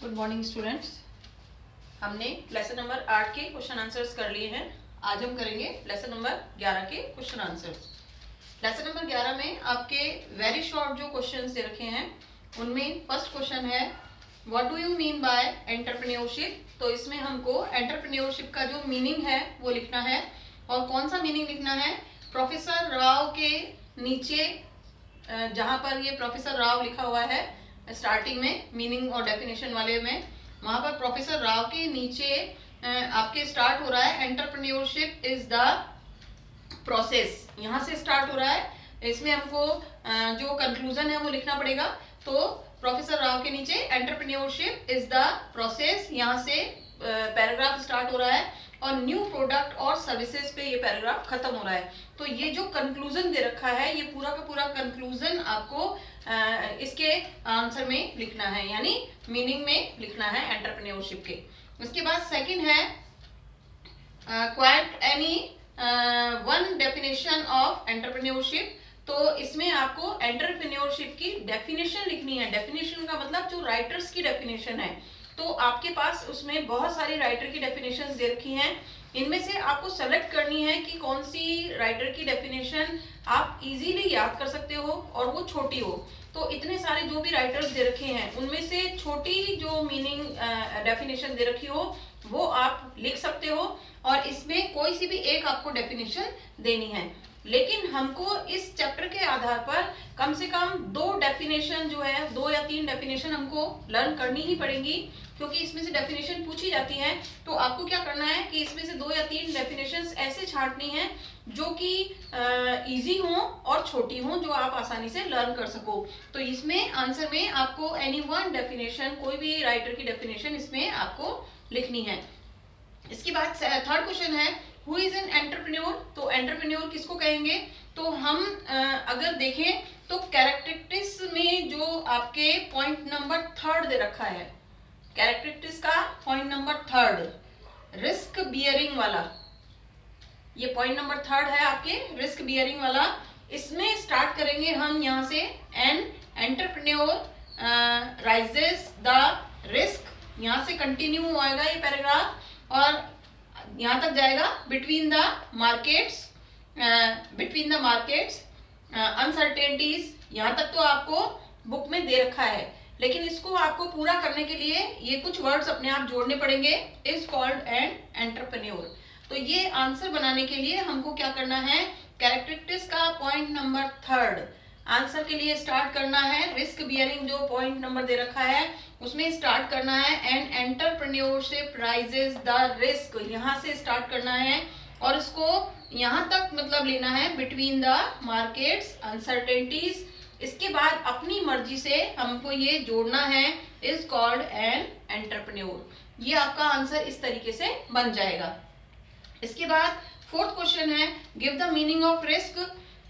Good morning students. हमने lesson number 8 के question answers कर लिए हैं। आज हम करेंगे लेसन नंबर 11 के क्वेश्चन आंसर्स। लेसन नंबर 11 में आपके वेरी शॉर्ट जो क्वेश्चंस दे रखे हैं उनमें फर्स्ट क्वेश्चन है what do you mean by entrepreneurship. तो इसमें हमको एंटरप्रेन्योरशिप का जो मीनिंग है वो लिखना है। और कौन सा मीनिंग लिखना है? प्रोफेसर राव के नीचे जहां पर ये प्रोफेसर राव लिखा हुआ है स्टार्टिंग में मीनिंग और डेफिनेशन वाले में, वहां पर प्रोफेसर राव के नीचे आपके स्टार्ट हो रहा है एंटरप्रेन्योरशिप इज द प्रोसेस, यहां से स्टार्ट हो रहा है। इसमें हमको जो कंक्लूजन है वो लिखना पड़ेगा। तो प्रोफेसर राव के नीचे एंटरप्रेन्योरशिप इज द प्रोसेस, यहाँ से पैराग्राफ स्टार्ट हो रहा है और न्यू प्रोडक्ट और सर्विसेज पे ये पैराग्राफ खत्म हो रहा है। तो ये जो कंक्लूजन दे रखा है ये पूरा का पूरा कंक्लूजन आपको इसके आंसर में लिखना है, यानी मीनिंग में लिखना है एंटरप्रेन्योरशिप के। उसके बाद सेकंड है quite any one definition of entrepreneurship. तो इसमें आपको एंटरप्रेन्योरशिप की डेफिनेशन लिखनी है। डेफिनेशन का मतलब जो राइटर्स की डेफिनेशन है, तो आपके पास उसमें बहुत सारी राइटर की डेफिनेशन दे रखी हैं। इनमें से आपको सेलेक्ट करनी है कि कौन सी राइटर की डेफिनेशन आप इजीली याद कर सकते हो और वो छोटी हो। तो इतने सारे जो भी राइटर्स दे रखे हैं उनमें से छोटी जो मीनिंग डेफिनेशन दे रखी हो वो आप लिख सकते हो और इसमें कोई सी भी एक आपको डेफिनेशन देनी है। लेकिन हमको इस चैप्टर के आधार पर कम से कम 2 डेफिनेशन जो है 2 या 3 डेफिनेशन हमको लर्न करनी ही पड़ेंगी, क्योंकि इसमें से डेफिनेशन पूछी जाती है। तो आपको क्या करना है कि इसमें से 2 या 3 डेफिनेशंस ऐसे छांटनी है जो कि इजी हो और छोटी हो, जो आप आसानी से लर्न कर सको। तो इसमें आंसर में आपको एनी वन डेफिनेशन, कोई भी राइटर की डेफिनेशन इसमें आपको लिखनी है। इसके बाद थर्ड क्वेश्चन है हु इज एन एंटरप्रेन्योर। तो एंटरप्रेन्योर किसको कहेंगे? तो हम अगर देखें तो कैरेक्टरिस्टिक्स में जो आपके पॉइंट नंबर 3 दे रखा है, कैरेक्टरिस्टिक्स का पॉइंट नंबर 3 रिस्क बियरिंग वाला, ये पॉइंट नंबर 3 है आपके रिस्क बियरिंग वाला। इसमें स्टार्ट करेंगे हम यहाँ से an entrepreneur rises the risk, यहाँ से कंटिन्यू आएगा ये पैराग्राफ और यहाँ तक जाएगा बिटवीन द मार्केट्स अनसर्टेनिटीज। यहाँ तक तो आपको बुक में दे रखा है, लेकिन इसको आपको पूरा करने के लिए ये कुछ वर्ड्स अपने आप जोड़ने पड़ेंगे। Is called an entrepreneur. तो ये आंसर बनाने के लिए हमको क्या करना है? कैरेक्टरिस्टिक्स का पॉइंट नंबर 3 आंसर के लिए स्टार्ट करना है। रिस्क बियरिंग जो पॉइंट नंबर दे रखा है उसमें स्टार्ट करना है N entrepreneurship rises the risk, यहाँ से स्टार्ट करना है और इसको यहाँ तक मतलब लेना है बिटवीन द मार्केट्स अनसर्टेनिटीज। इसके बाद अपनी मर्जी से हमको ये जोड़ना है इज कॉल्ड एन एंटरप्रेन्योर। ये आपका आंसर इस तरीके से बन जाएगा। इसके बाद फोर्थ क्वेश्चन है give the meaning of risk.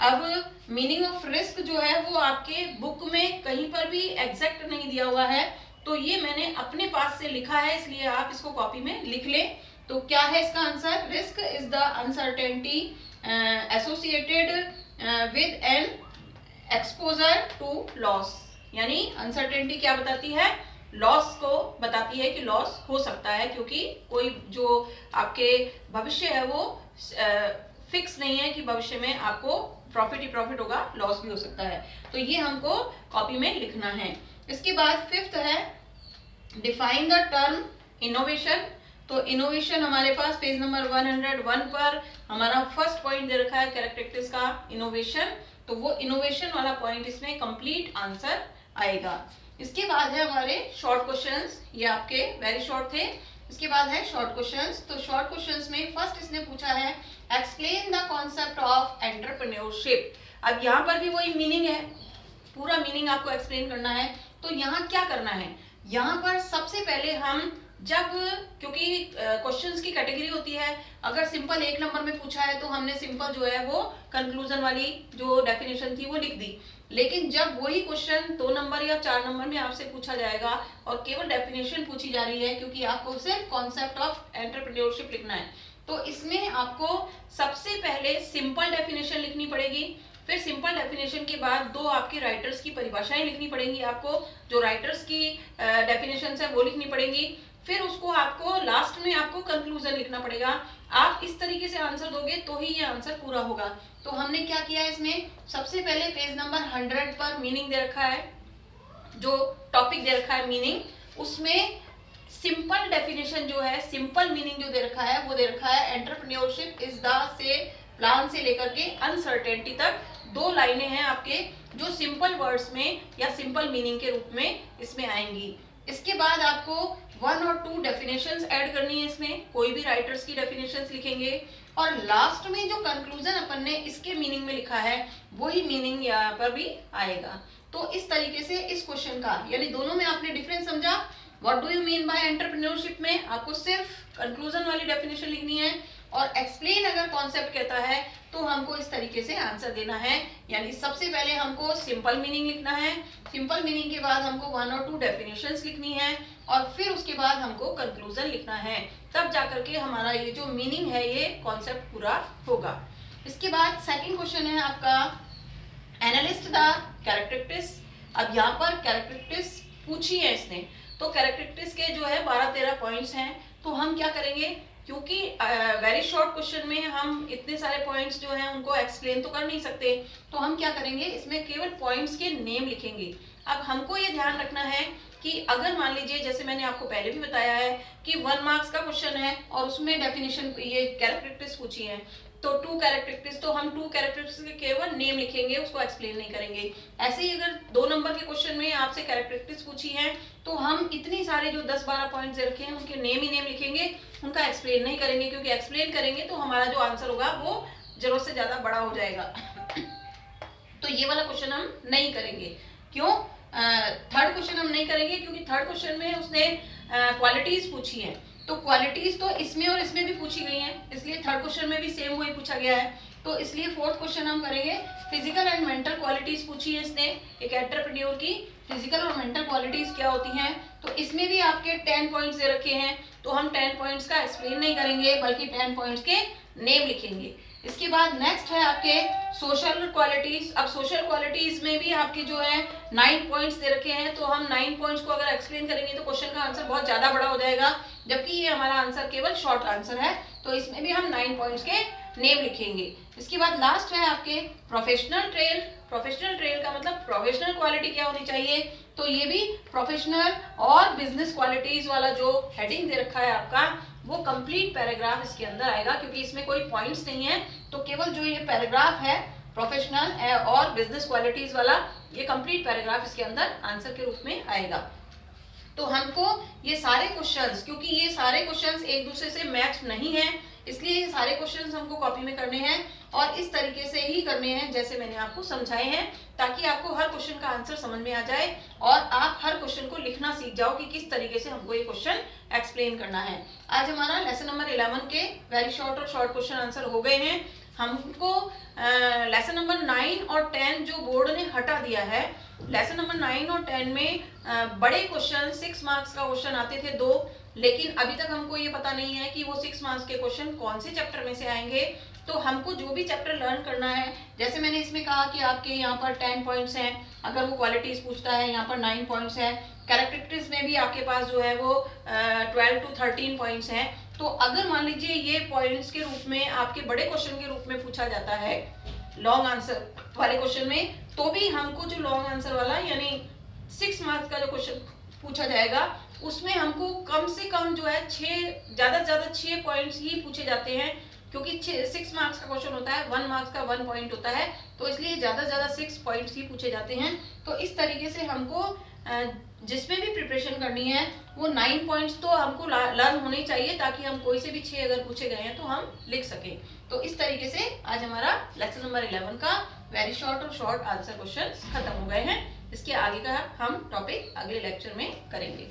अब मीनिंग ऑफ रिस्क जो है वो आपके बुक में कहीं पर भी एग्जैक्ट नहीं दिया हुआ है, तो ये मैंने अपने पास से लिखा है, इसलिए आप इसको कॉपी में लिख लें। तो क्या है इसका answer? Risk is the uncertainty associated with an exposure to loss. यानी अनसर्टेनिटी क्या बताती है? लॉस को बताती है कि लॉस हो सकता है, क्योंकि कोई जो आपके भविष्य है वो फिक्स नहीं है कि भविष्य में आपको प्रॉफिट ही प्रॉफिट होगा, लॉस भी हो सकता है। तो ये हमको कॉपी में लिखना है। इसके बाद फिफ्थ है डिफाइन द टर्म इनोवेशन। तो इनोवेशन हमारे पास पेज नंबर 101 पर हमारा फर्स्ट पॉइंट दे रखा है कैरेक्टरिस्टिक्स का इनोवेशन। तो वो इनोवेशन वाला पॉइंट इसमें कंप्लीट आंसर आएगा। इसके बाद है हमारे शॉर्ट क्वेश्चंस, ये आपके वेरी शॉर्ट थे। इसके बाद है शॉर्ट क्वेश्चंस। तो शॉर्ट क्वेश्चंस में फर्स्ट इसने पूछा है explain the concept of entrepreneurship. अब यहाँ पर भी वही मीनिंग है, पूरा मीनिंग आपको एक्सप्लेन करना है। तो यहाँ क्या करना है? यहाँ पर सबसे पहले हम जब, क्योंकि क्वेश्चंस की कैटेगरी होती है, अगर सिंपल 1 नंबर में पूछा है तो हमने सिंपल जो है वो कंक्लूजन वाली जो डेफिनेशन थी वो लिख दी। लेकिन जब वही क्वेश्चन 2 नंबर या 4 नंबर में आपसे पूछा जाएगा और केवल डेफिनेशन पूछी जा रही है, क्योंकि आपको सिर्फ कॉन्सेप्ट ऑफ एंटरप्रेन्योरशिप लिखना है, तो इसमें आपको सबसे पहले सिंपल डेफिनेशन लिखनी पड़ेगी। फिर सिंपल डेफिनेशन के बाद 2 आपके राइटर्स की परिभाषाएं लिखनी पड़ेंगी आपको, जो राइटर्स की डेफिनेशन है वो लिखनी पड़ेंगी, फिर उसको आपको लास्ट में आपको कंक्लूजन लिखना पड़ेगा। आप इस तरीके से आंसर दोगे तो ही ये आंसर पूरा होगा। तो हमने क्या किया इसमें, सबसे पहले पेज नंबर 100 पर मीनिंग दे रखा है, जो टॉपिक दे रखा है मीनिंग, उसमें सिंपल डेफिनेशन जो है, सिंपल मीनिंग जो दे रखा है वो दे रखा है एंटरप्रेन्योरशिप इज द से प्लान से लेकर के अनसर्टेनिटी तक 2 लाइनें हैं आपके, जो सिंपल वर्ड्स में या सिंपल मीनिंग के रूप में इसमें आएंगी। इसके बाद आपको 1 और 2 डेफिनेशंस ऐड करनी है इसमें, कोई भी राइटर्स की डेफिनेशंस लिखेंगे, और लास्ट में जो कंक्लूजन अपन ने इसके मीनिंग में लिखा है वही मीनिंग यहाँ पर भी आएगा। तो इस तरीके से इस क्वेश्चन का, यानी दोनों में आपने डिफरेंस समझा। What do you mean by entrepreneurship में आपको सिर्फ कंक्लूजन वाली डेफिनेशन लिखनी है, और एक्सप्लेन अगर कॉन्सेप्ट कहता है तो हमको इस तरीके से आंसर देना है। यानी सबसे पहले हमको सिंपल मीनिंग लिखना है, सिंपल मीनिंग के बाद हमको 1 और 2 डेफिनेशंस लिखनी है, और फिर उसके बाद हमको कंक्लूजन लिखना है, तब जाकर के हमारा ये जो मीनिंग है ये कॉन्सेप्ट पूरा होगा। इसके बाद सेकंड क्वेश्चन है आपका एनालिस्ट द कैरेक्टरिस्टिक्स। अब यहाँ पर कैरेक्टरिस्टिक्स पूछी है इसने, तो कैरेक्टरिस्टिक्स के जो है 12-13 पॉइंट्स हैं। तो हम क्या करेंगे, क्योंकि वेरी शॉर्ट क्वेश्चन में हम इतने सारे पॉइंट्स जो हैं उनको एक्सप्लेन तो कर नहीं सकते, तो हम क्या करेंगे, इसमें केवल पॉइंट्स के नेम लिखेंगे। अब हमको ये ध्यान रखना है कि अगर मान लीजिए, जैसे मैंने आपको पहले भी बताया है कि 1 मार्क्स का क्वेश्चन है और उसमें डेफिनेशन ये कैरेक्टरिस्टिक्स पूछी है, तो 2 कैरेक्टरिस्टिक्स, तो हम 2 कैरेक्टरिस्टिक्स के केवल नेम लिखेंगे, उसको एक्सप्लेन नहीं करेंगे। ऐसे ही अगर 2 नंबर के क्वेश्चन में आपसे कैरेक्टरिस्टिक्स पूछी है, तो हम इतनी सारे जो 10-12 पॉइंट्स दे रखे हैं उनके नेम ही नेम लिखेंगे, उनका एक्सप्लेन नहीं करेंगे, क्योंकि एक्सप्लेन करेंगे तो हमारा जो आंसर होगा वो जरूरत से ज्यादा बड़ा हो जाएगा। तो ये वाला क्वेश्चन हम नहीं करेंगे। क्यों? थर्ड क्वेश्चन हम नहीं करेंगे क्योंकि थर्ड क्वेश्चन में उसने क्वालिटीज पूछी है, तो क्वालिटीज तो इसमें और इसमें भी पूछी गई हैं, इसलिए थर्ड क्वेश्चन में भी सेम वही पूछा गया है। तो इसलिए फोर्थ क्वेश्चन हम करेंगे फिजिकल एंड मेंटल क्वालिटीज पूछी है इसने एक एंटरप्रेन्योर की, फिजिकल और मेंटल क्वालिटीज क्या होती हैं। तो इसमें भी आपके 10 पॉइंट्स दे रखे हैं, तो हम 10 पॉइंट्स का एक्सप्लेन नहीं करेंगे, बल्कि 10 पॉइंट्स के नेम लिखेंगे। इसके बाद नेक्स्ट है आपके सोशल क्वालिटीज। अब सोशल क्वालिटीज में भी आपके जो है 9 पॉइंट्स दे रखे हैं, तो हम 9 पॉइंट्स को अगर एक्सप्लेन करेंगे तो क्वेश्चन का आंसर बहुत ज्यादा बड़ा हो जाएगा, जबकि ये हमारा आंसर केवल शॉर्ट आंसर है, तो इसमें भी हम 9 पॉइंट्स के नेम लिखेंगे। इसके बाद लास्ट है आपके प्रोफेशनल ट्रेल। प्रोफेशनल ट्रेल का मतलब प्रोफेशनल क्वालिटी क्या होनी चाहिए, तो ये भी प्रोफेशनल और बिजनेस क्वालिटीज वाला जो हेडिंग दे रखा है आपका, वो कंप्लीट पैराग्राफ इसके अंदर आएगा, क्योंकि इसमें कोई पॉइंट्स नहीं है, तो केवल जो ये पैराग्राफ है प्रोफेशनल और बिजनेस क्वालिटीज वाला, ये कंप्लीट पैराग्राफ इसके अंदर आंसर के रूप में आएगा। तो हमको ये सारे क्वेश्चंस, क्योंकि ये सारे क्वेश्चंस एक दूसरे से मैच नहीं है, इसलिए ये सारे क्वेश्चंस हमको कॉपी में करने हैं, और इस तरीके से ही करने हैं जैसे मैंने आपको समझाए हैं, ताकि आपको हर क्वेश्चन का आंसर समझ में आ जाए और आप हर क्वेश्चन को लिखना सीख जाओ कि किस तरीके से हमको ये क्वेश्चन एक्सप्लेन करना है। आज हमारा लेसन नंबर 11 के वेरी शॉर्ट और शॉर्ट क्वेश्चन आंसर हो गए हैं। हमको लेसन नंबर 9 और 10 जो बोर्ड ने हटा दिया है, लेसन नंबर 9 और 10 में बड़े क्वेश्चन 6 मार्क्स का क्वेश्चन आते थे 2, लेकिन अभी तक हमको ये पता नहीं है कि वो 6 मार्क्स के क्वेश्चन कौन से चैप्टर में से आएंगे। तो हमको जो भी चैप्टर लर्न करना है, जैसे मैंने इसमें कहा कि आपके यहाँ पर 10 पॉइंट्स हैं, अगर वो क्वालिटीज पूछता है यहाँ पर 9 पॉइंट्स है, कैरेक्टरिस्टिक्स में भी आपके पास जो है वो 12 to 13 पॉइंट्स हैं। तो अगर मान लीजिए ये पॉइंट्स के रूप में आपके बड़े क्वेश्चन के रूप में पूछा जाता है लॉन्ग आंसर वाले क्वेश्चन में, तो भी हमको जो लॉन्ग आंसर वाला यानी 6 मार्क्स का जो क्वेश्चन पूछा जाएगा, उसमें हमको कम से कम जो है 6 ज्यादा से ज्यादा 6 पॉइंट्स ही पूछे जाते हैं, क्योंकि 6 मार्क्स का क्वेश्चन होता है, 1 मार्क्स का 1 पॉइंट होता है, तो इसलिए ज्यादा से ज्यादा 6 पॉइंट्स ही पूछे जाते हैं। तो इस तरीके से हमको जिसमें भी प्रिपरेशन करनी है वो 9 पॉइंट्स तो हमको लर्न होने चाहिए, ताकि हम कोई से भी 6 अगर पूछे गए हैं तो हम लिख सकें। तो इस तरीके से आज हमारा लेसन नंबर 11 का वेरी शॉर्ट और शॉर्ट आंसर क्वेश्चन खत्म हो गए हैं। इसके आगे का हम टॉपिक अगले लेक्चर में करेंगे।